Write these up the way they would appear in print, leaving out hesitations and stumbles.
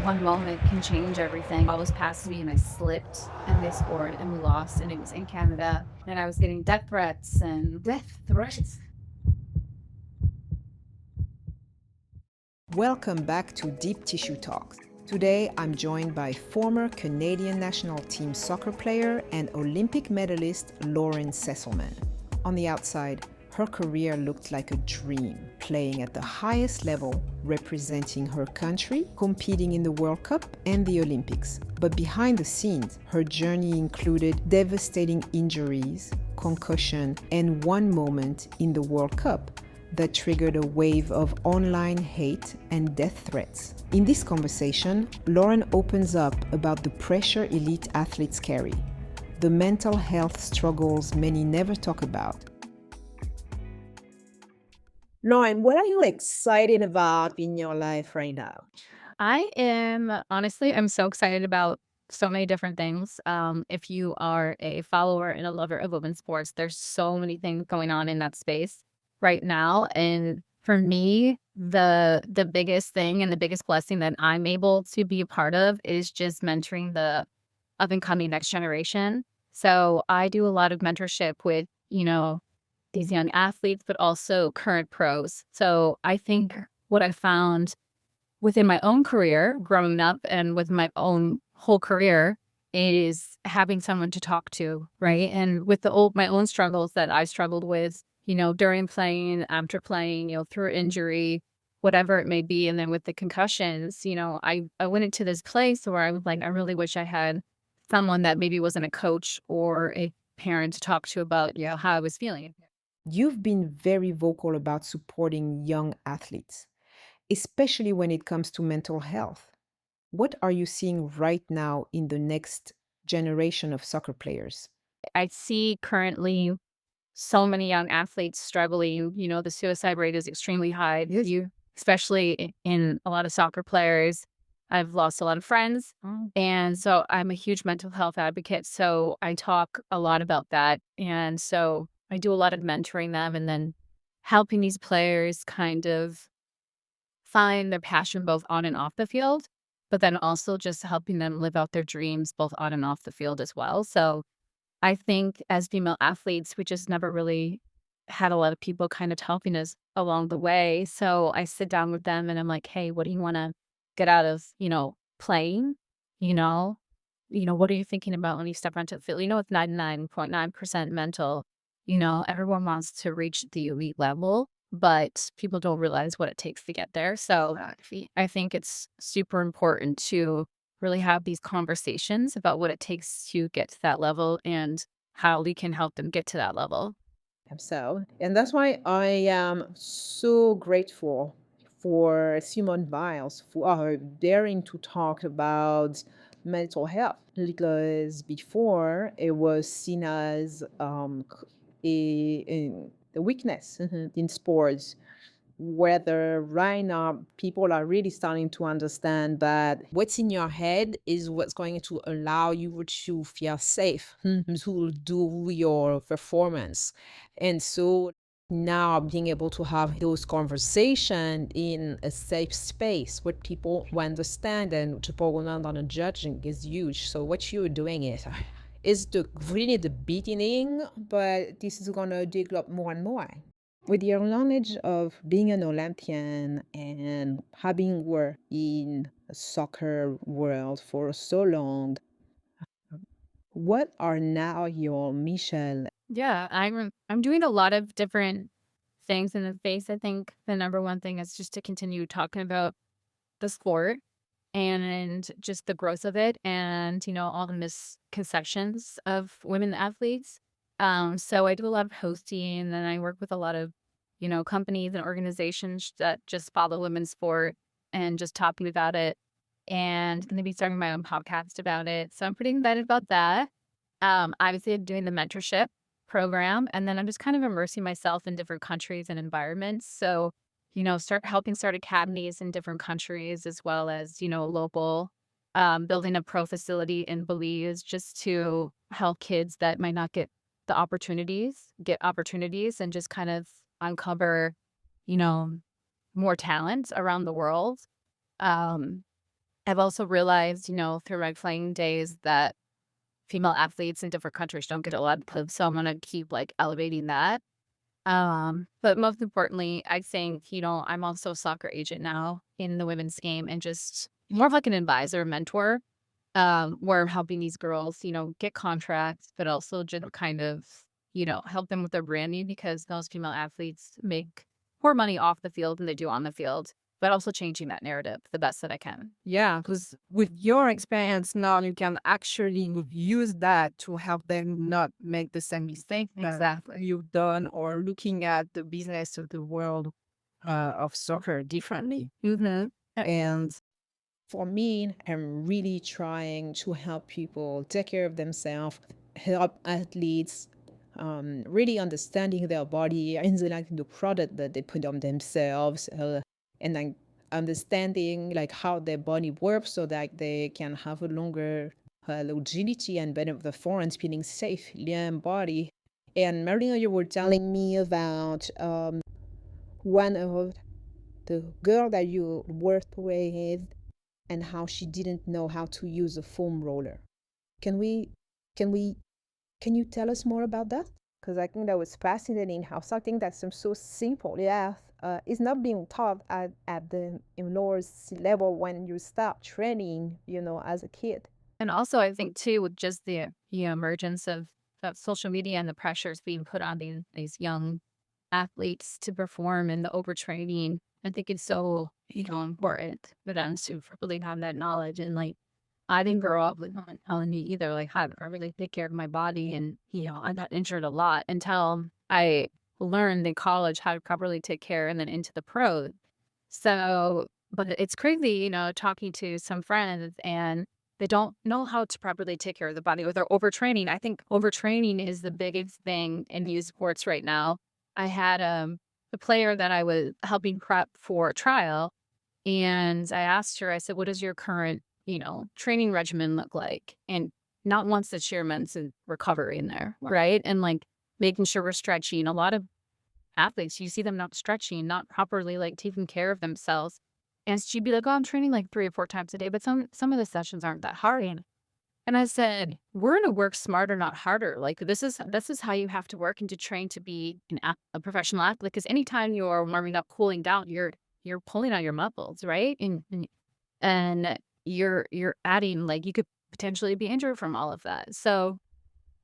One moment can change everything. Ball was passed to me and I slipped and they scored and we lost and it was in Canada and I was getting death threats. Welcome back to Deep Tissue Talks. Today I'm joined by former Canadian national team soccer player and Olympic medalist Lauren Sesselmann. On the outside, her career looked like a dream, playing at the highest level, representing her country, competing in the World Cup and the Olympics. But behind the scenes, her journey included devastating injuries, concussion, and one moment in the World Cup that triggered a wave of online hate and death threats. In this conversation, Lauren opens up about the pressure elite athletes carry, the mental health struggles many never talk about. Lauren, what are you excited about in your life right now? I'm so excited about so many different things. If you are a follower and a lover of women's sports, there's so many things going on in that space right now. And for me, the biggest thing and the biggest blessing that I'm able to be a part of is just mentoring the up and coming next generation. So I do a lot of mentorship with, these young athletes, but also current pros. So I think what I found within my own career growing up and with my own whole career is having someone to talk to, right? And with my own struggles that I struggled with, during playing, after playing, through injury, whatever it may be. And then with the concussions, I went into this place where I was like, I really wish I had someone that maybe wasn't a coach or a parent to talk to about, how I was feeling. You've been very vocal about supporting young athletes, especially when it comes to mental health. What are you seeing right now in the next generation of soccer players? I see currently so many young athletes struggling. The suicide rate is extremely high. Yes. Especially in a lot of soccer players. I've lost a lot of friends. And so I'm a huge mental health advocate. So I talk a lot about that. And so I do a lot of mentoring them and then helping these players kind of find their passion both on and off the field, but then also just helping them live out their dreams both on and off the field as well. So I think as female athletes, we just never really had a lot of people kind of helping us along the way. So I sit down with them and I'm like, hey, what do you want to get out of, playing? You know, what are you thinking about when you step onto the field? It's 99.9% mental. Everyone wants to reach the elite level, but people don't realize what it takes to get there. So I think it's super important to really have these conversations about what it takes to get to that level and how we can help them get to that level. So, and that's why I am so grateful for Simone Biles for her daring to talk about mental health because before it was seen as a weakness in sports. Whether right now people are really starting to understand that what's in your head is what's going to allow you to feel safe to do your performance. And so now being able to have those conversations in a safe space where people who understand and people who are not judging is huge. So what you're doing is the really the beginning, but this is gonna develop more and more. With your knowledge of being an Olympian and having worked in a soccer world for so long, what are now your mission? Yeah, I'm doing a lot of different things in the space. I think the number one thing is just to continue talking about the sport and just the growth of it and, all the misconceptions of women athletes. So I do a lot of hosting and I work with a lot of, companies and organizations that just follow women's sport and just talking about it and maybe starting my own podcast about it. So I'm pretty excited about that. Obviously I'm doing the mentorship program and then I'm just kind of immersing myself in different countries and environments. So start academies in different countries as well as, local, building a pro facility in Belize just to help kids that might not get opportunities and just kind of uncover, you know, more talent around the world. Um, I've also realized, through my playing days that female athletes in different countries don't get a lot of love, so I'm gonna keep, like, elevating that. But most importantly, I think, I'm also a soccer agent now in the women's game and just more of like an advisor, mentor, where I'm helping these girls, get contracts, but also just kind of, help them with their branding because those female athletes make more money off the field than they do on the field, but also changing that narrative the best that I can. Yeah, because with your experience now, you can actually use that to help them not make the same mistake that Exactly. you've done, or looking at the business of the world of soccer differently. Mm-hmm. And For me, I'm really trying to help people take care of themselves, help athletes really understanding their body and like the product that they put on themselves, and like understanding like how their body works so that they can have a longer longevity and benefit the and feeling safe in body. And Maria, you were telling me about one of the girl that you worked with and how she didn't know how to use a foam roller. Can we, can we, can you tell us more about that? Because I think that was fascinating how something that seems so simple, yeah, is not being taught at the lower level when you start training, as a kid. And also, I think too, with just the emergence of social media and the pressures being put on these young athletes to perform and the overtraining, I think it's so important for them to really have that knowledge. And like, I didn't grow up with no one telling me either, like how to really take care of my body, and I got injured a lot until I learned in college how to properly take care, and then into the pros. So, but it's crazy, talking to some friends and they don't know how to properly take care of the body, or they're overtraining. I think overtraining is the biggest thing in youth sports right now. I had a player that I was helping prep for a trial, and I asked her, I said, "What does your current, training regimen look like?" And not once did she mention recovery in there, right? And like making sure we're stretching. A lot of athletes, you see them not stretching, not properly like taking care of themselves. And she'd be like, "Oh, I'm training like 3 or 4 times a day, but some of the sessions aren't that hard." And I said, "We're gonna work smarter, not harder. Like this is how you have to work and to train to be a professional athlete. Because anytime you're warming up, cooling down, you're pulling on your muscles, right? And you're adding, like, you could potentially be injured from all of that. So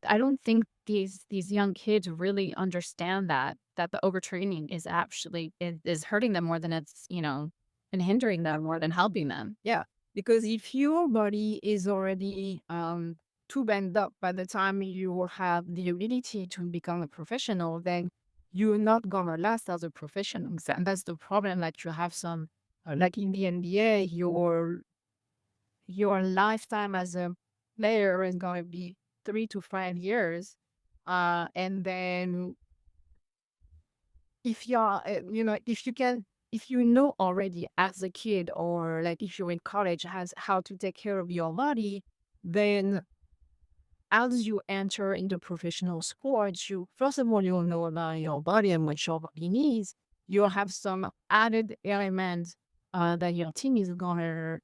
I don't think these young kids really understand that the overtraining is actually is hurting them more than it's, and hindering them more than helping them. yeah, because if your body is already too bent up by the time you will have the ability to become a professional, then you're not gonna last as a professional. And that's the problem, that you have some, like in the NBA, your lifetime as a player is going to be 3 to 5 years. And then if you're, if you know already as a kid, or like if you're in college, has how to take care of your body, then as you enter into professional sports, you first of all, you'll know about your body and what your body needs. You'll have some added elements that your team is gonna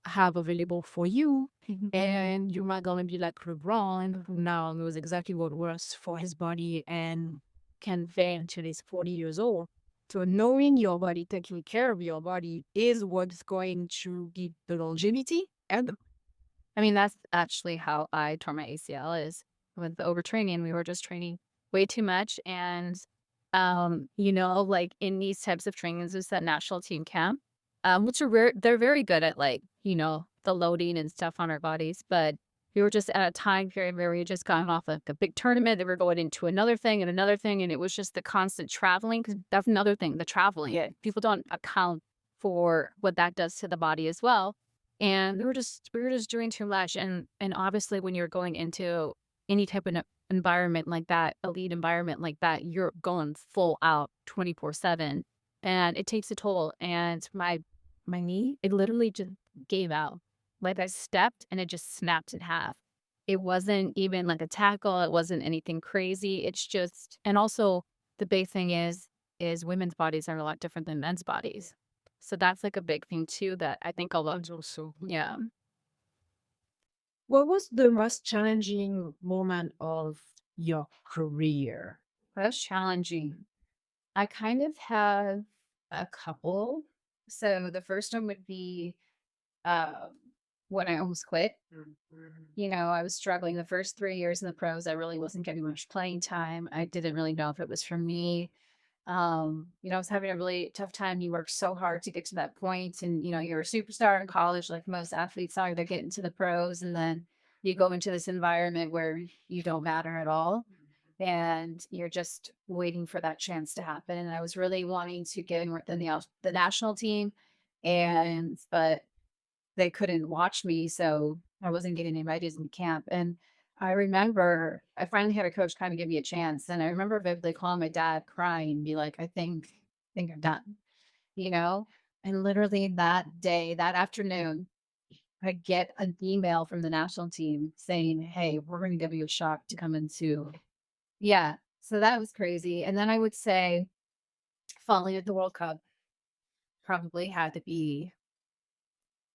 have available for you, and you're not gonna be like LeBron, who now knows exactly what works for his body and can play until he's 40 years old. So knowing your body, taking care of your body, is what's going to give the longevity and I mean, that's actually how I tore my ACL is with the overtraining. We were just training way too much. And, like in these types of trainings, is that national team camp, which are they're very good at like, the loading and stuff on our bodies. But we were just at a time period where we had just gotten off like a big tournament. They were going into another thing and another thing. And it was just the constant traveling. Cause that's another thing, the traveling. Yeah. People don't account for what that does to the body as well. And we were just doing too much, and obviously when you're going into any type of environment like that, elite environment like that, you're going full out 24/7, and it takes a toll. And my knee, it literally just gave out. Like I stepped and it just snapped in half. It wasn't even like a tackle, it wasn't anything crazy. It's just, and also the big thing is women's bodies are a lot different than men's bodies. So that's like a big thing too that I think a lot. And also, Yeah. what was the most challenging moment of your career? That's challenging. I kind of have a couple. So the first one would be uh, when I almost quit. You know, I was struggling the first 3 years in the pros. I really wasn't getting much playing time. I didn't really know if it was for me. You know, I was having a really tough time. You work so hard to get to that point, and you know, you're a superstar in college, like most athletes are. They're getting to the pros, and then you go into this environment where you don't matter at all, and you're just waiting for that chance to happen. And I was really wanting to get in with the national team, and but they couldn't watch me, so I wasn't getting invited in camp. And I remember I finally had a coach kind of give me a chance. And I remember vividly calling my dad crying and be like, I think I'm done, you know? And literally that day, that afternoon, I get an email from the national team saying, "Hey, we're going to give you a shot to come into." Yeah. So that was crazy. And then I would say falling at the World Cup probably had to be,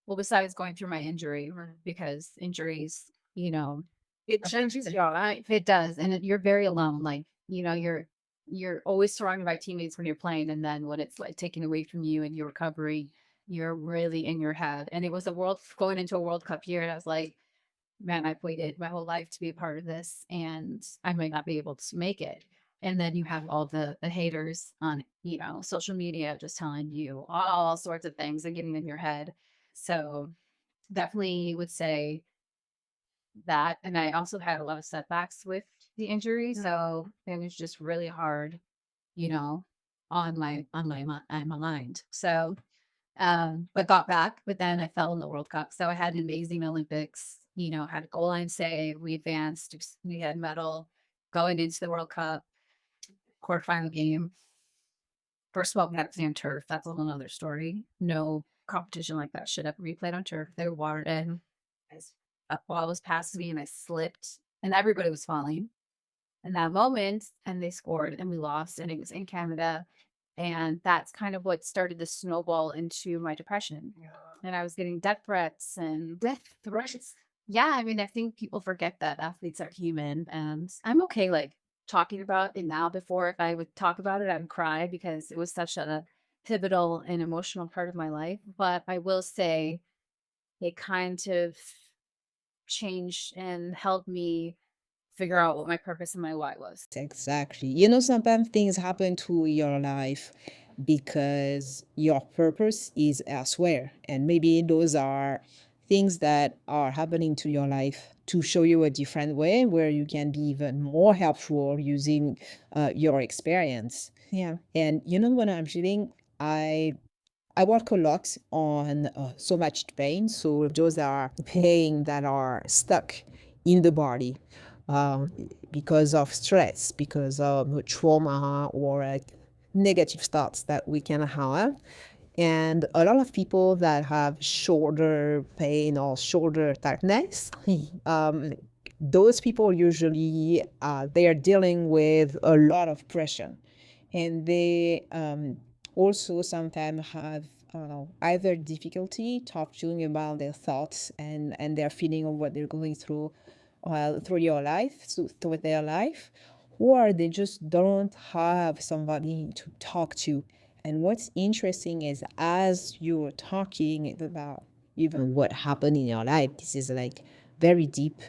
well, besides going through my injury, because injuries, you know, It changes your life. it does, and you're very alone. Like, you know, you're always surrounded by teammates when you're playing, and then when it's like taken away from you and your recovery, you're really in your head. And it was going into a World Cup year, and I was like, man, I've waited my whole life to be a part of this, and I might not be able to make it. And then you have all the haters on, you know, social media just telling you all sorts of things and getting in your head. So definitely would say that. And I also had a lot of setbacks with the injury. So it was just really hard, you know, on my mind. So but got back, but then I fell in the World Cup. So I had an amazing Olympics, you know, had a goal line save, we advanced, we had medal going into the World Cup quarterfinal game. First of all, we had to play on turf. That's a whole other story. No competition like that should ever be played on turf. There were water and a ball was passing me and I slipped and everybody was falling in that moment and they scored and we lost and it was in Canada. And that's kind of what started the snowball into my depression. And I was getting death threats and Death threats. yeah, I mean, I think people forget that athletes are human and I'm okay like talking about it now. Before, if I would talk about it, I would cry because it was such a pivotal and emotional part of my life. But I will say it kind of changed and helped me figure out what my purpose and my why was. Exactly. You know, sometimes things happen to your life because your purpose is elsewhere. And maybe those are things that are happening to your life to show you a different way where you can be even more helpful using your experience. Yeah. And you know what I'm feeling? I work a lot on so much pain. So those are pain that are stuck in the body um, because of stress, because of trauma or negative thoughts that we can have. And a lot of people that have shoulder pain or shoulder tightness, those people usually they are dealing with a lot of pressure, and they also sometimes have either difficulty talking about their thoughts and their feeling of what they're going through through your life, through their life, or they just don't have somebody to talk to. And what's interesting is as you're talking about even what happened in your life, this is like very deep.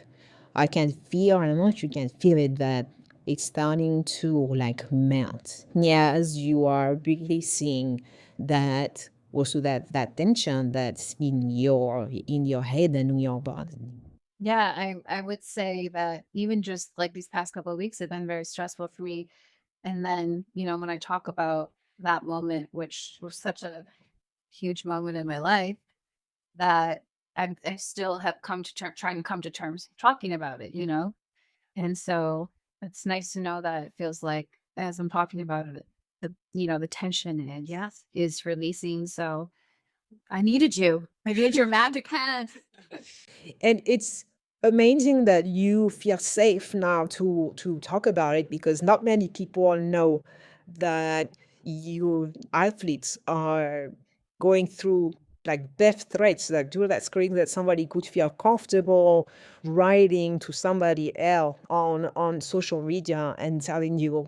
I can feel, I don't know if you can feel it, that it's starting to like melt. Yeah, as you are releasing that, also that tension that's in your head and in your body. Yeah, I would say that even just like these past couple of weeks have been very stressful for me. And then, you know, when I talk about that moment, which was such a huge moment in my life, that I still have come to trying to come to terms talking about it, you know? And so it's nice to know that it feels like as I'm talking about it, you know, the tension and yes is releasing. So I needed you. I needed your magic hand. And it's amazing that you feel safe now to talk about it, because not many people know that you athletes are going through like death threats, like do that screen that somebody could feel comfortable writing to somebody else on social media and telling you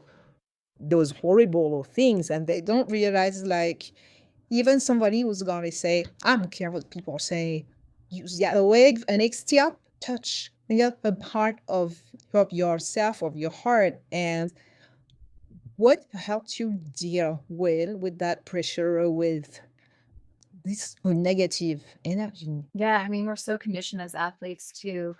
those horrible things, and they don't realize like even somebody who's gonna say, I don't care what people say, use the other way, an extra touch, a part of yourself, of your heart. And what helped you deal with that pressure or with this negative energy? Yeah, I mean, we're so conditioned as athletes to,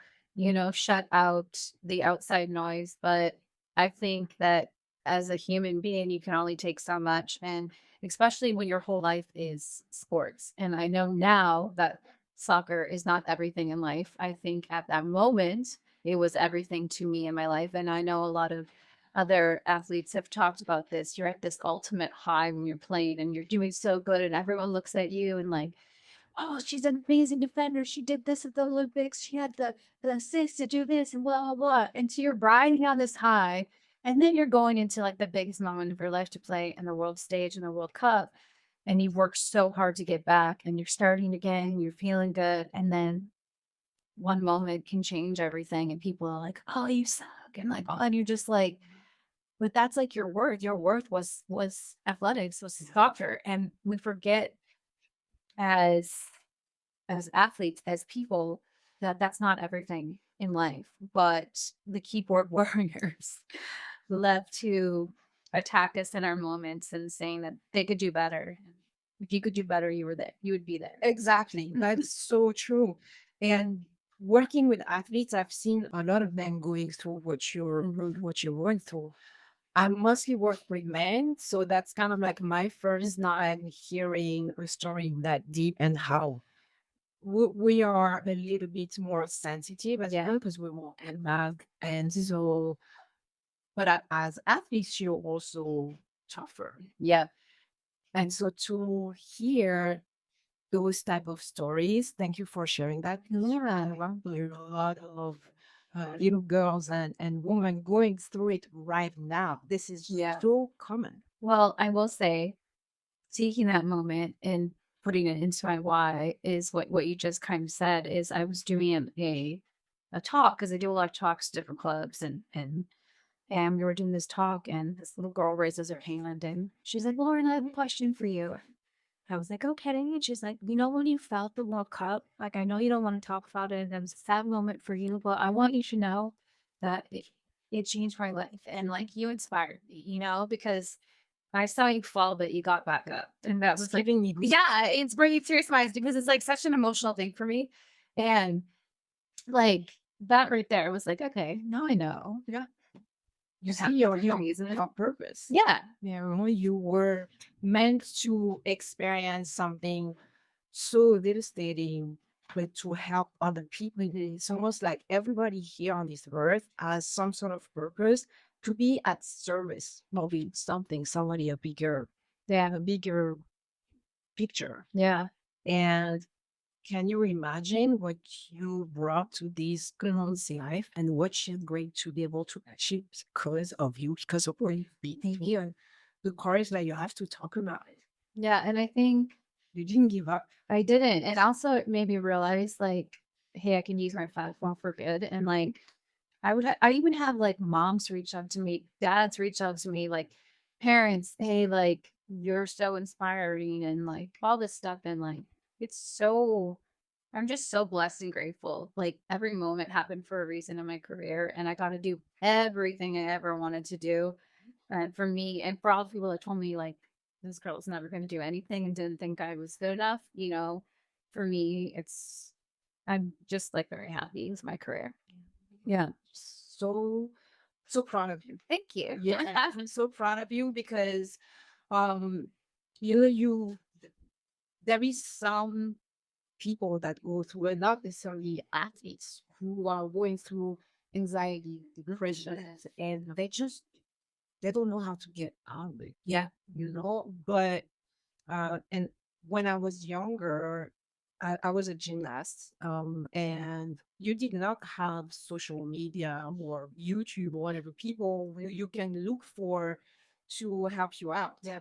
shut out the outside noise. But I think that as a human being, you can only take so much. And especially when your whole life is sports. And I know now that soccer is not everything in life. I think at that moment, it was everything to me in my life. And I know a lot of other athletes have talked about this. You're at this ultimate high when you're playing and you're doing so good, and everyone looks at you and like, oh, she's an amazing defender. She did this at the Olympics. She had the assist to do this and blah, blah, blah. And so you're riding on this high. And then you're going into like the biggest moment of your life to play in the world stage in the World Cup. And you've worked so hard to get back and you're starting again. You're feeling good. And then one moment can change everything. And people are like, oh, you suck. And like, oh, and you're just like, but that's like your worth. Your worth was athletics, was soccer. And we forget as athletes, as people, that that's not everything in life. But the keyboard warriors love to attack us in our moments and saying that they could do better. If you could do better, you were there. You would be there. Exactly. That's so true. And working with athletes, I've seen a lot of them going through what you're going through. I mostly work with men, so that's kind of like my first time hearing a story that deep and how we are a little bit more sensitive as well because we're more empath. And so, but as athletes, you're also tougher. Yeah. And so to hear those type of stories, thank you for sharing that. Yeah, there are a lot of little girls and women going through it right now. This is so common. Well, I will say, taking that moment and putting it into my why is what you just kind of said. Is I was doing a talk because I do a lot of talks to different clubs, and we were doing this talk, and this little girl raises her hand and she's like, Lauren, I have a question for you. I was like, okay. And she's like, when you felt the World Cup, like, I know you don't want to talk about it, and it was a sad moment for you, but I want you to know that it changed my life. And like, you inspired me, because I saw you fall, but you got back up. And that was like, Giving me yeah, it's bringing tears to my eyes because it's like such an emotional thing for me. And like, that right there was like, okay, now I know. yeah. You Yeah. see, you're using it on purpose. Yeah. You were meant to experience something so devastating, but to help other people. It's almost like everybody here on this earth has some sort of purpose to be at service of something, somebody Yeah. a bigger picture. Yeah. And can you imagine what you brought to this girl's life and what she's going to be able to achieve because of you, because of what you've been here, and the courage that you have to talk about it. Yeah. And I think You didn't give up. I didn't. And also it made me realize like, hey, I can use my platform for good. And like, I even have like moms reach out to me, dads reach out to me, like parents, hey, like, you're so inspiring and like all this stuff. And like, it's so, I'm just so blessed and grateful. Like, every moment happened for a reason in my career, and I got to do everything I ever wanted to do. And for me, and for all the people that told me, like, this girl's never going to do anything and didn't think I was good enough, for me, I'm just like very happy with my career. Yeah. So, so proud of you. Thank you. Yeah, I'm so proud of you because, um, you know, you there is some people that go through, and not necessarily athletes, who are going through anxiety, depression, and they don't know how to get out of it. Yeah. But and when I was younger, I was a gymnast, and you did not have social media or YouTube or whatever people you can look for to help you out. Yeah.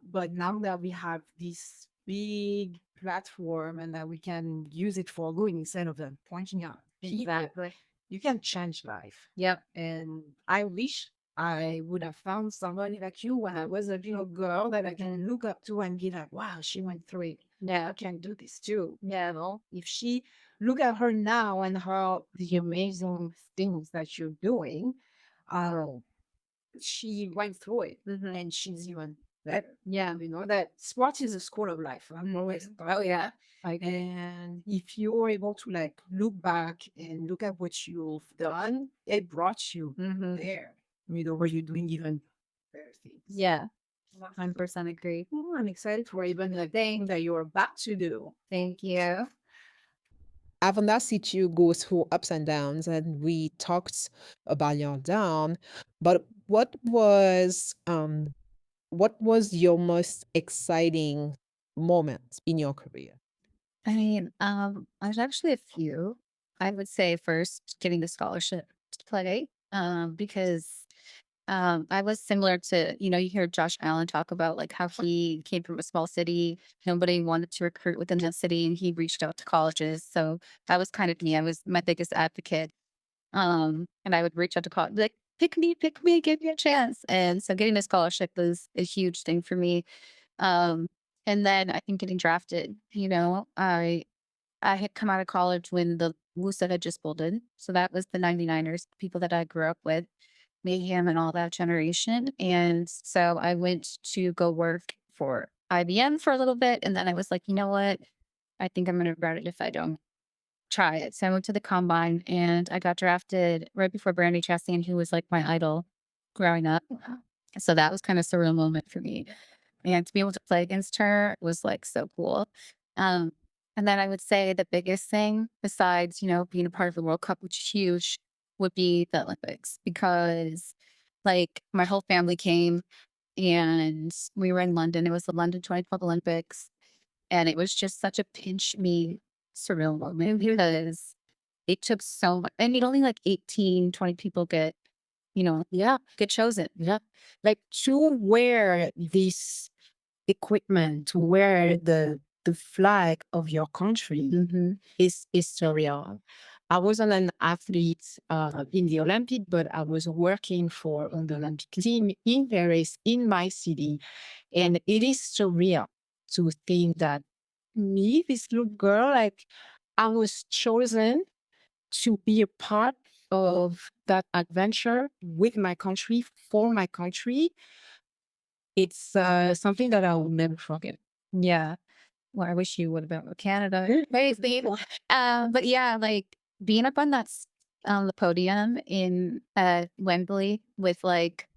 But now that we have this big platform and that we can use it for good instead of them pointing out people, Exactly. you can change life. Yep. And I wish I would have found somebody like you when I was a little girl that I can look up to and be like, wow, she went through it. Yeah. I can do this too. Yeah. You know, if she look at her now and her the amazing things that you're doing, uh, she went through it Hmm. and she's even better. Yeah. You know, that sports is a school of life. I'm always Oh yeah. like, and if you're able to like look back and look at what you've done, it brought you Hmm. there. You know, where you're doing even better things. Yeah. 100% agree. Oh, I'm excited for even the thing that you're about to do. Thank you. Avanasi goes through ups and downs, and we talked about your down. But what was your most exciting moment in your career? I mean, there's actually a few. I would say first getting the scholarship to play, because I was similar to, you hear Josh Allen talk about like how he came from a small city. Nobody wanted to recruit within that city, and he reached out to colleges. So that was kind of me. I was my biggest advocate. And I would reach out to college, like, pick me, give me a chance. And so getting a scholarship was a huge thing for me. Um, and then I think getting drafted, I had come out of college when the Wusa had just folded. So that was the 99ers, people that I grew up with, Mayhem and all that generation. And so I went to go work for IBM for a little bit. And then I was like, you know what? I think I'm going to regret it if I don't try it. So I went to the combine and I got drafted right before Brandy Chastain, who was like my idol growing up. So that was kind of surreal moment for me. And to be able to play against her was like so cool. Um, and then I would say the biggest thing besides, being a part of the World Cup, which is huge, would be the Olympics because like my whole family came and we were in London. It was the London 2012 Olympics. And it was just such a pinch me surreal moment because it took so much. I mean, only like 18, 20 people Yeah, get chosen. yeah. Like to wear this equipment, to wear the flag of your country Hmm. is surreal. I wasn't an athlete in the Olympic, but I was working for on the Olympic team in Paris, in my city, and it is surreal to think that me, this little girl, like I was chosen to be a part of that adventure with my country, for my country. It's something that I will never forget. Yeah. Well, I wish you would have been with Canada. Maybe. But yeah, like being up on on the podium in Wembley with like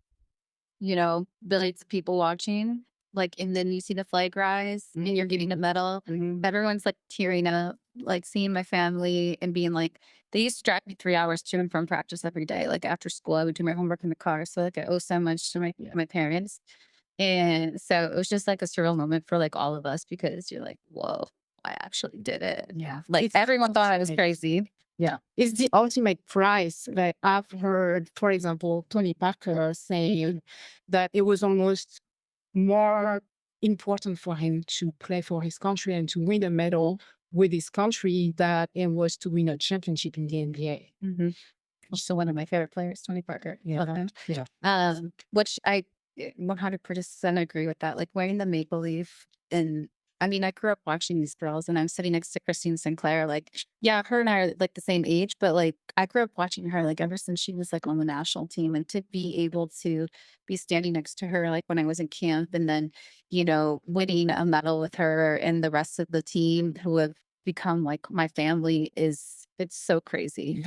billions of people watching. Like, and then you see the flag rise and you're getting a medal. Everyone's like tearing up, like seeing my family and being like, they used to drive me 3 hours to and from practice every day. Like after school, I would do my homework in the car. So like I owe so much to my parents. And so it was just like a surreal moment for like all of us because you're like, whoa, I actually did it. Yeah. Like It's everyone thought I was ultimate. crazy. Yeah. It's the ultimate prize. Like I've heard, for example, Tony Parker saying that it was almost more important for him to play for his country and to win a medal with his country that it was to win a championship in the NBA. Mm-hmm. Still one of my favorite players, Tony Parker. Yeah. Love him. Yeah. Which I 100% agree with that. Like wearing the maple leaf, and I mean, I grew up watching these girls, and I'm sitting next to Christine Sinclair. Like, yeah, her and I are like the same age, but like I grew up watching her like ever since she was like on the national team, and to be able to be standing next to her like when I was in camp, and then winning a medal with her and the rest of the team who have become like my family it's so crazy.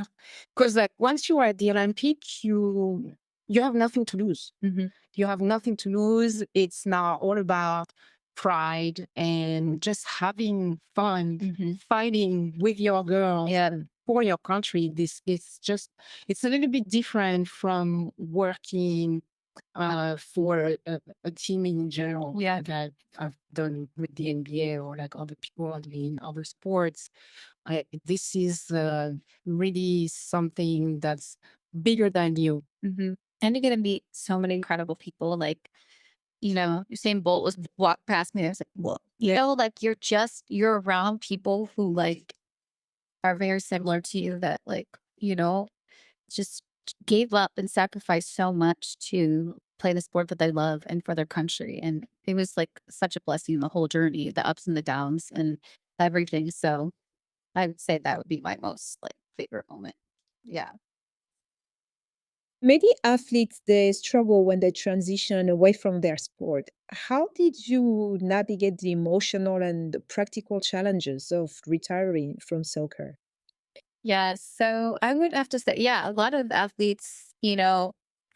Because like once you are at the Olympic, you have nothing to lose. Hmm. You have nothing to lose. It's now all about pride and just having fun, Hmm. fighting with your girls Yeah. for your country. This is just, it's a little bit different from working for a team in general. Yeah. That I've done with the NBA or like other people in other sports. This is really something that's bigger than you. Hmm. And you're gonna meet so many incredible people. Like Usain Bolt was walked past me. I was like, well, like you're around people who like are very similar to you that like, you know, just gave up and sacrificed so much to play the sport that they love and for their country. And it was like such a blessing, the whole journey, the ups and the downs and everything. So I would say that would be my most like favorite moment. Yeah. Many athletes, they struggle when they transition away from their sport. How did you navigate the emotional and the practical challenges of retiring from soccer? Yeah. So I would have to say, yeah, a lot of athletes,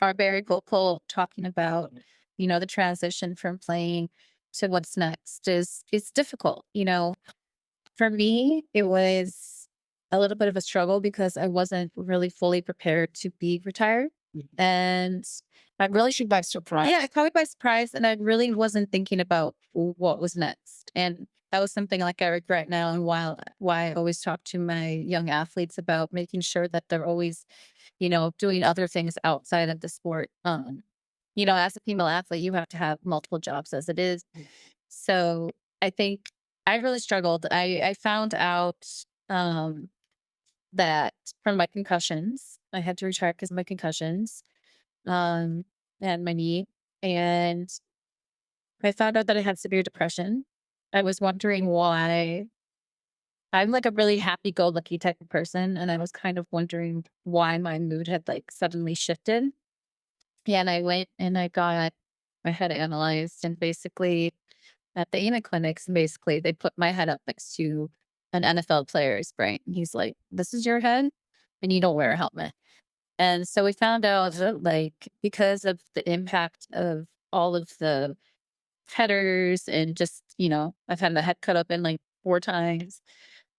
are very vocal talking about, the transition from playing to what's next is it's difficult. For me, it was a little bit of a struggle because I wasn't really fully prepared to be retired. And I really should by surprise. Yeah, it caught me by surprise. And I really wasn't thinking about what was next. And that was something like I regret now and why I always talk to my young athletes about making sure that they're always, doing other things outside of the sport. As a female athlete, you have to have multiple jobs as it is. So I think I really struggled. I found out um, that from my concussions, I had to retire because of my concussions um, and my knee. And I found out that I had severe depression. I was wondering why. I'm like a really happy go lucky type of person. And I was kind of wondering why my mood had like suddenly shifted. Yeah. And I went and I got my head analyzed. And basically, at the EMA clinics, basically, they put my head up next to an NFL player's brain. He's like, "This is your head, and you don't wear a helmet." And so we found out that, like, because of the impact of all of the headers and just, I've had my head cut open like 4 times.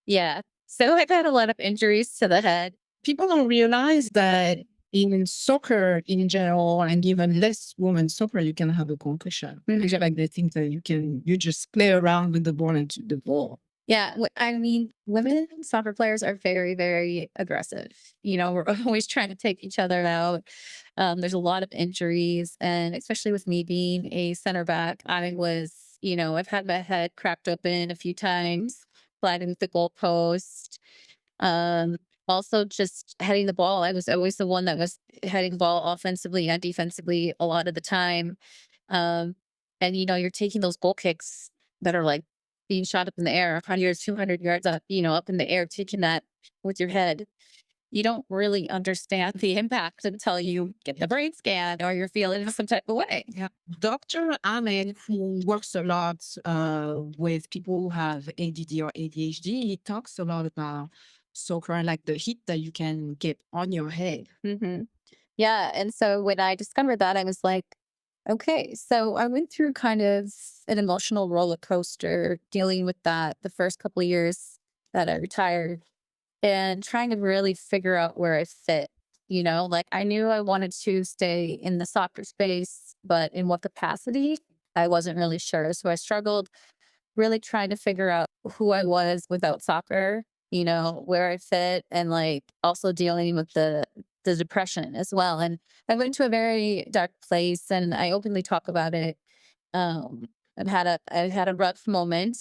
Yeah. So I've had a lot of injuries to the head. People don't realize that in soccer in general, and even less women's soccer, you can have a concussion. Because like they think that you just play around with the ball and shoot the ball. Yeah, I mean, women soccer players are very, very aggressive. We're always trying to take each other out. There's a lot of injuries, and especially with me being a center back, I've had my head cracked open a few times, sliding the goalpost. Um, Also, just heading the ball. I was always the one that was heading the ball offensively and defensively a lot of the time. Um, and you're taking those goal kicks that are like being shot up in the air, 100, 200 yards up, up in the air, taking that with your head. You don't really understand the impact until you get the brain scan or you're feeling some type of way. Yeah. Dr. Ahmed, who works a lot with people who have ADD or ADHD, he talks a lot about soccer and like the heat that you can get on your head. Yeah. And so when I discovered that, I was like, okay, so I went through kind of an emotional roller coaster dealing with that the first couple of years that I retired and trying to really figure out where I fit. Like I knew I wanted to stay in the soccer space, but in what capacity, I wasn't really sure. So I struggled really trying to figure out who I was without soccer, where I fit, and like also dealing with the depression as well. And I went to a very dark place, and I openly talk about it. Um, I had a rough moment.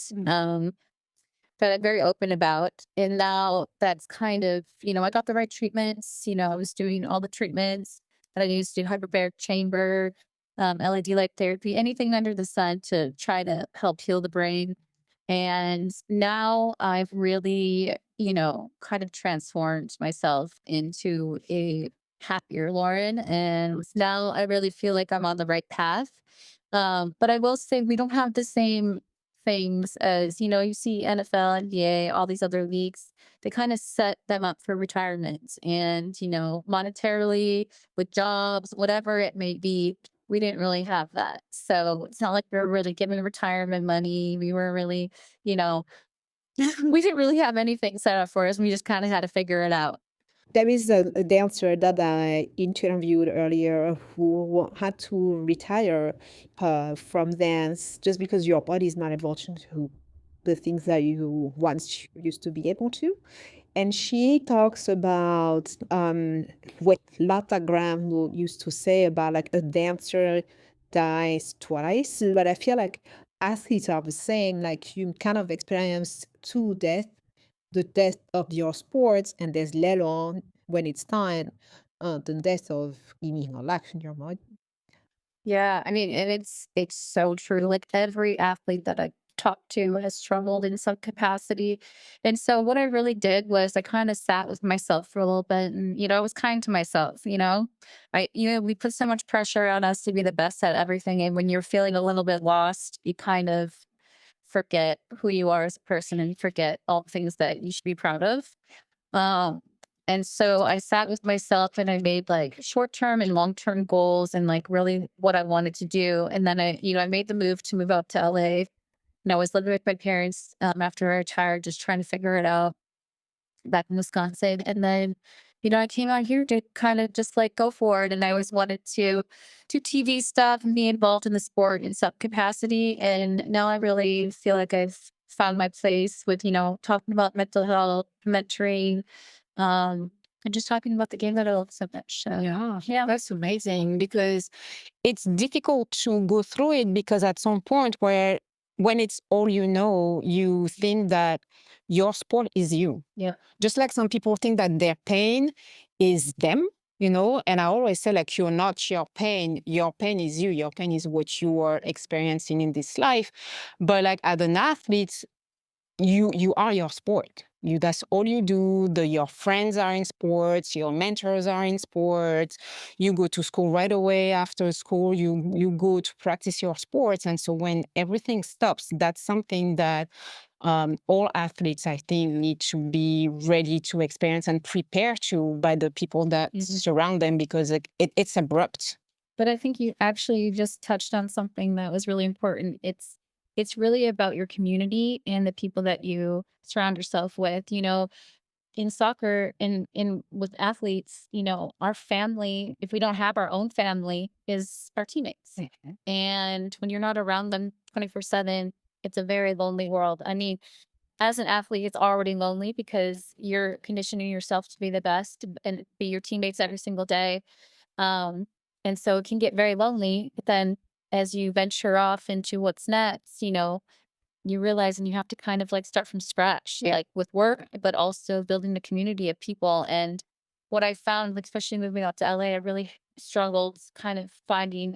That I'm very open about. And now that's kind of, I got the right treatments. I was doing all the treatments that I used to do hyperbaric chamber, LED light therapy, anything under the sun to try to help heal the brain. And now I've really, kind of transformed myself into a happier Lauren. And now I really feel like I'm on the right path. But I will say we don't have the same things as, you see NFL, NBA, all these other leagues, they kind of set them up for retirement and, monetarily with jobs, whatever it may be, we didn't really have that. So it's not like we were really given retirement money. We were really, you know, we didn't really have anything set up for us. We just kind of had to figure it out. There is a dancer that I interviewed earlier who had to retire from dance just because your body is not able to do the things that you once used to be able to. And she talks about what Lata Graham used to say about like a dancer dies twice, but I feel like athletes are the same, like you kind of experience two death, the death of your sports, and there's later on when it's time, the death of giving a life in your mind. Yeah, I mean, and it's so true. Like every athlete that I talked to has struggled in some capacity. And so what I really did was I kind of sat with myself for a little bit and, I was kind to myself, we put so much pressure on us to be the best at everything. And when you're feeling a little bit lost, you kind of forget who you are as a person and forget all the things that you should be proud of. Um, and so I sat with myself and I made like short term and long term goals and like really what I wanted to do. And then I made the move to move out to LA. And I was living with my parents after I retired, just trying to figure it out back in Wisconsin. And then, I came out here to kind of just like go for it. And I always wanted to do TV stuff and be involved in the sport in some capacity. And now I really feel like I've found my place with, talking about mental health, mentoring, and just talking about the game that I love so much. So, Yeah, yeah. that's amazing because it's difficult to go through it because at some point where when it's all you know, you think that your sport is you. Yeah. Just like some people think that their pain is them, and I always say like you're not your pain is you, your pain is what you are experiencing in this life. But like as an athlete, you are your sport. That's all you do. Your friends are in sports, your mentors are in sports. You go to school right away after school, you go to practice your sports. And so when everything stops, that's something that all athletes, I think, need to be ready to experience and prepare to by the people that surround them because it's abrupt. But I think you actually just touched on something that was really important. It's really about your community and the people that you surround yourself with. In soccer in with athletes, our family, if we don't have our own family, is our teammates. And when you're not around them 24/7, it's a very lonely world. I mean, as an athlete, it's already lonely because you're conditioning yourself to be the best and be your teammates every single day. Um, and so it can get very lonely. But then as you venture off into what's next, you realize and you have to kind of like start from scratch, like with work, but also building a community of people. And what I found, like, especially moving out to LA, I really struggled kind of finding,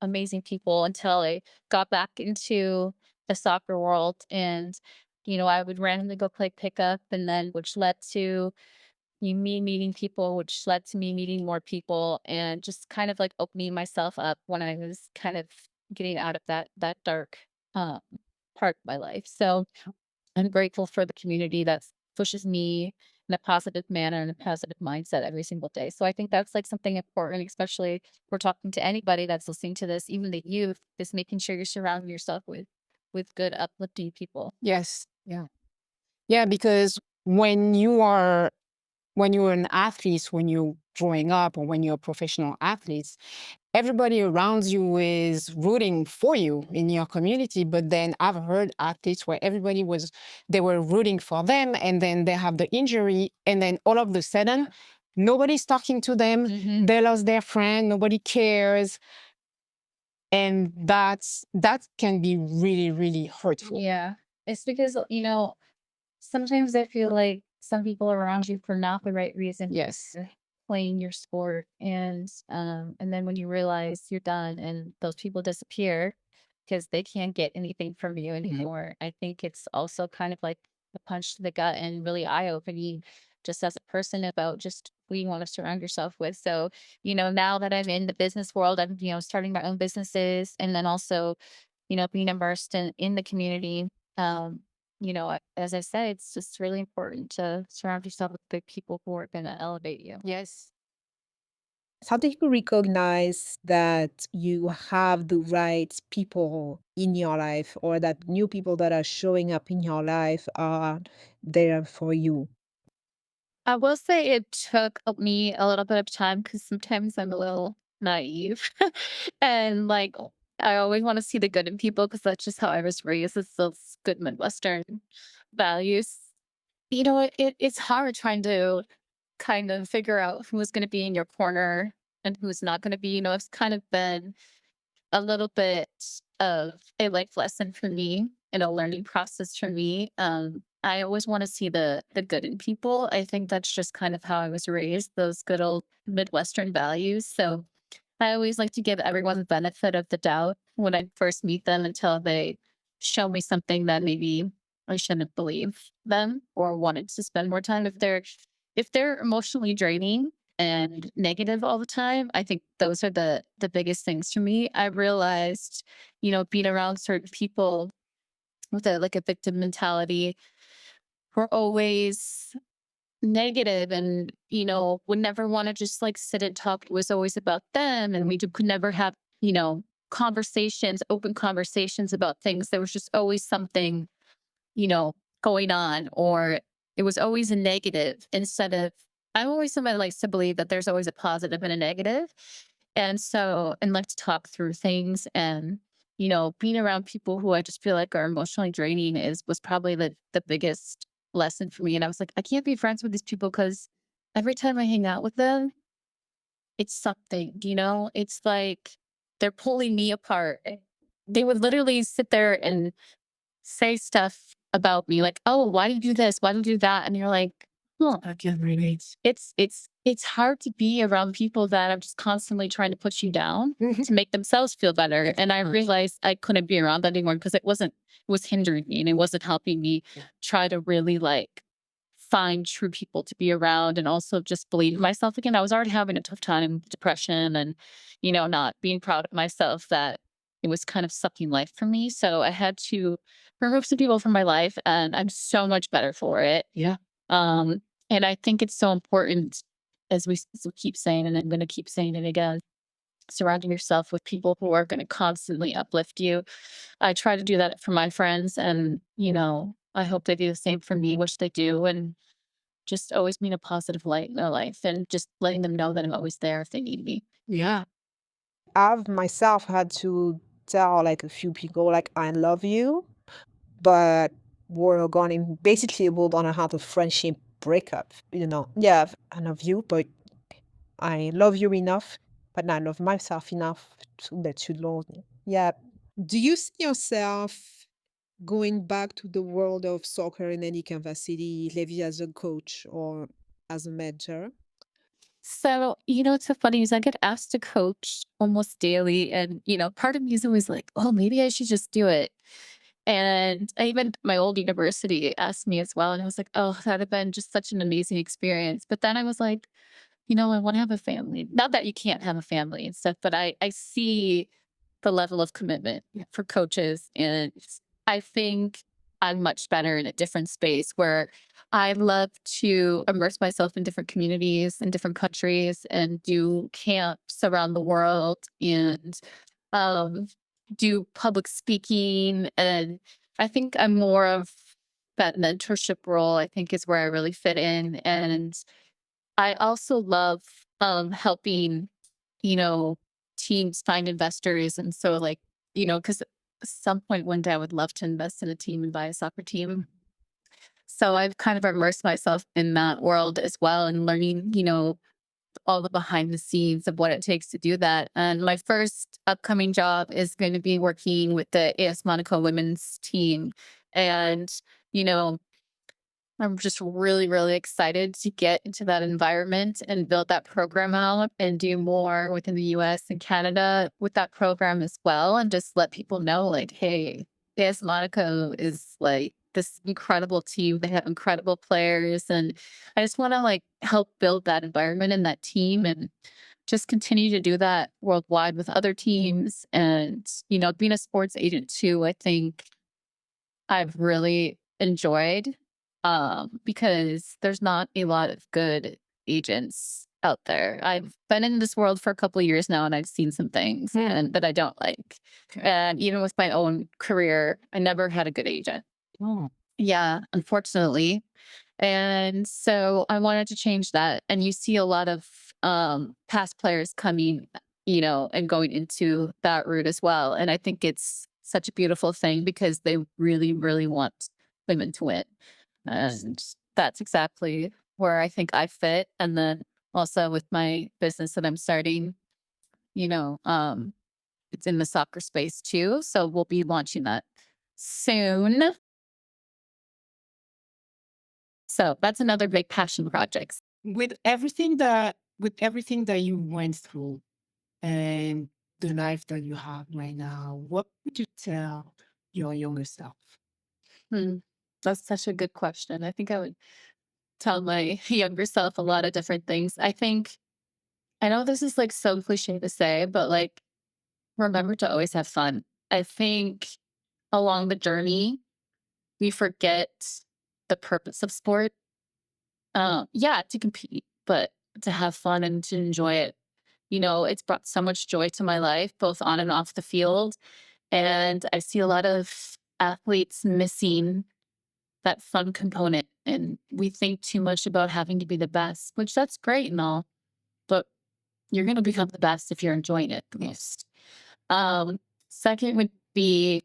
amazing people until I got back into the soccer world. And, I would randomly go play pickup and then which led to me meeting people, which led to me meeting more people and just kind of like opening myself up when I was kind of getting out of that dark um, part of my life. So I'm grateful for the community that pushes me in a positive manner and a positive mindset every single day. So I think that's like something important, especially if we're talking to anybody that's listening to this, even the youth, is making sure you're surrounding yourself with good uplifting people. Yes. Yeah. Yeah, because when you are when you're an athlete, when you're growing up or when you're a professional athlete, everybody around you is rooting for you in your community. But then I've heard athletes where they were rooting for them and then they have the injury. And then all of a sudden, nobody's talking to them. They lost their friend. Nobody cares. And that can be really, really hurtful. Yeah. It's because, sometimes I feel like some people around you for not the right reason Yes. playing your sport and then when you realize you're done and those people disappear because they can't get anything from you anymore. I think it's also kind of like a punch to the gut and really eye-opening just as a person about just who you want to surround yourself with. So, now that I'm in the business world, I'm, starting my own businesses and then also, being immersed in the community. Um, as I said, it's just really important to surround yourself with the people who are going to elevate you. Yes. How do you recognize that you have the right people in your life or that new people that are showing up in your life are there for you? I will say it took me a little bit of time because sometimes I'm a little naive. And like, I always want to see the good in people because that's just how I was raised. It's those good Midwestern values. It's hard trying to kind of figure out who's going to be in your corner and who's not going to be. It's kind of been a little bit of a life lesson for me and a learning process for me. I always want to see the good in people. I think that's just kind of how I was raised, those good old Midwestern values. So I always like to give everyone the benefit of the doubt when I first meet them until they show me something that maybe I shouldn't believe them or wanted to spend more time. If they're emotionally draining and negative all the time, I think those are the biggest things for me. I realized, being around certain people with a victim mentality were always negative and, would never want to just like sit and talk. It was always about them. And could never have, conversations, open conversations about things. There was just always something, you know, going on, or it was always a negative instead of, I'm always somebody that likes to believe that there's always a positive and a negative. And like to talk through things and, being around people who I just feel like are emotionally draining was probably the biggest lesson for me. And I was like, I can't be friends with these people because every time I hang out with them, it's something, it's like they're pulling me apart. They would literally sit there and say stuff about me like, "Oh, why do you do this? Why do you do that?" And you're like, "Huh." I can relate. It's hard to be around people that are just constantly trying to push you down to make themselves feel better. And I realized I couldn't be around that anymore because it was hindering me and it wasn't helping me try to really like find true people to be around and also just believe in myself again. I was already having a tough time with depression and, not being proud of myself that it was kind of sucking life from me. So I had to remove some people from my life and I'm so much better for it. Yeah. Um, and I think it's so important, as we keep saying, and I'm going to keep saying it again, surrounding yourself with people who are going to constantly uplift you. I try to do that for my friends, and I hope they do the same for me, which they do, and just always being a positive light in their life, and just letting them know that I'm always there if they need me. Yeah. I've myself had to tell like a few people like I love you, but we're going basically we're gonna have a friendship breakup. Yeah, I love you, but I love you enough, but not love myself enough to let you know. Yeah. Do you see yourself going back to the world of soccer in any capacity, maybe as a coach or as a mentor? So, what's so funny is I get asked to coach almost daily. And, part of me is always like, oh, maybe I should just do it. And even my old university asked me as well. And I was like, oh, that'd have been just such an amazing experience. But then I was like, I want to have a family. Not that you can't have a family and stuff, but I see the level of commitment for coaches. And I think I'm much better in a different space where I love to immerse myself in different communities in different countries and do camps around the world and um, do public speaking. And I think I'm more of that mentorship role, I think is where I really fit in. And I also love helping, you know, teams find investors. And so like, because at some point one day I would love to invest in a team and buy a soccer team. So I've kind of immersed myself in that world as well and learning, all the behind the scenes of what it takes to do that. And my first upcoming job is going to be working with the AS Monaco women's team. And, you know, I'm just really, really excited to get into that environment and build that program out and do more within the US and Canada with that program as well. And just let people know, like, hey, AS Monaco is like this incredible team. They have incredible players. And I just want to like help build that environment and that team and just continue to do that worldwide with other teams. And, being a sports agent too, I think I've really enjoyed, because there's not a lot of good agents out there. I've been in this world for a couple of years now, and I've seen some things and that I don't like. And even with my own career, I never had a good agent. Oh. Yeah, unfortunately. And so I wanted to change that. And you see a lot of past players coming, and going into that route as well. And I think it's such a beautiful thing because they really, really want women to win. And that's exactly where I think I fit. And then also with my business that I'm starting, you know, um, it's in the soccer space too. So we'll be launching that soon. So that's another big passion project. With everything that you went through and the life that you have right now, what would you tell your younger self? Hmm. That's such a good question. I think I would tell my younger self a lot of different things. I know this is like so cliche to say, but like, remember to always have fun. I think along the journey, we forget the purpose of sport. Yeah, to compete, but to have fun and to enjoy it. It's brought so much joy to my life, both on and off the field. And I see a lot of athletes missing that fun component. And we think too much about having to be the best, which that's great and all, but you're going to become the best if you're enjoying it the most. Second would be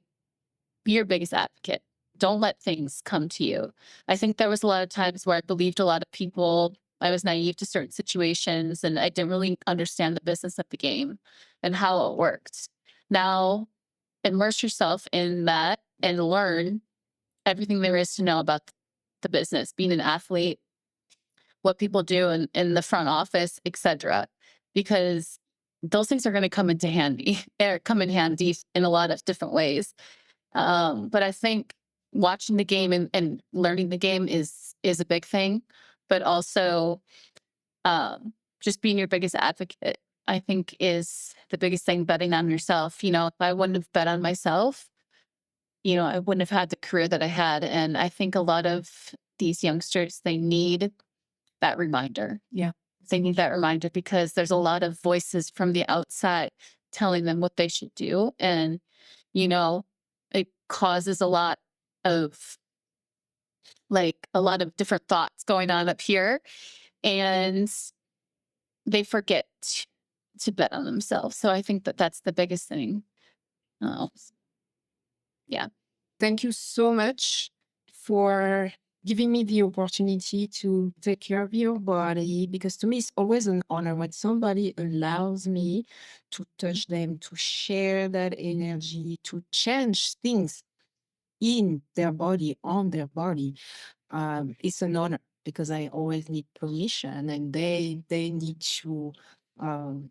your biggest advocate. Don't let things come to you. I think there was a lot of times where I believed a lot of people. I was naive to certain situations and I didn't really understand the business of the game and how it worked. Now, immerse yourself in that and learn everything there is to know about the business, being an athlete, what people do in the front office, etc. Because those things are going to come into handy. They come in handy in a lot of different ways. But I think watching the game and learning the game is a big thing, but also just being your biggest advocate, I think is the biggest thing, betting on yourself. If I wouldn't have bet on myself, I wouldn't have had the career that I had. And I think a lot of these youngsters, they need that reminder. Yeah. They need that reminder because there's a lot of voices from the outside telling them what they should do. And, you know, it causes a lot of different thoughts going on up here. And they forget to bet on themselves. So I think that that's the biggest thing. Oh, yeah. Thank you so much for giving me the opportunity to take care of your body, because to me it's always an honor when somebody allows me to touch them, to share that energy, to change things in their body, on their body. It's an honor because I always need permission, and they need to um,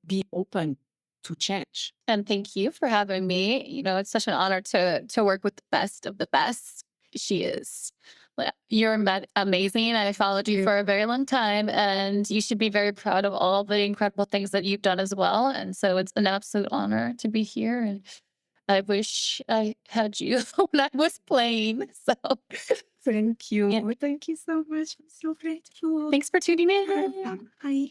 be open to change. And thank you for having me. It's such an honor to work with the best of the best. She is. You're amazing. I followed you for a very long time, and you should be very proud of all the incredible things that you've done as well. And so it's an absolute honor to be here. And I wish I had you when I was playing. So Thank you. Yeah. Thank you so much. I'm so grateful. thanks for tuning in. Bye. Bye.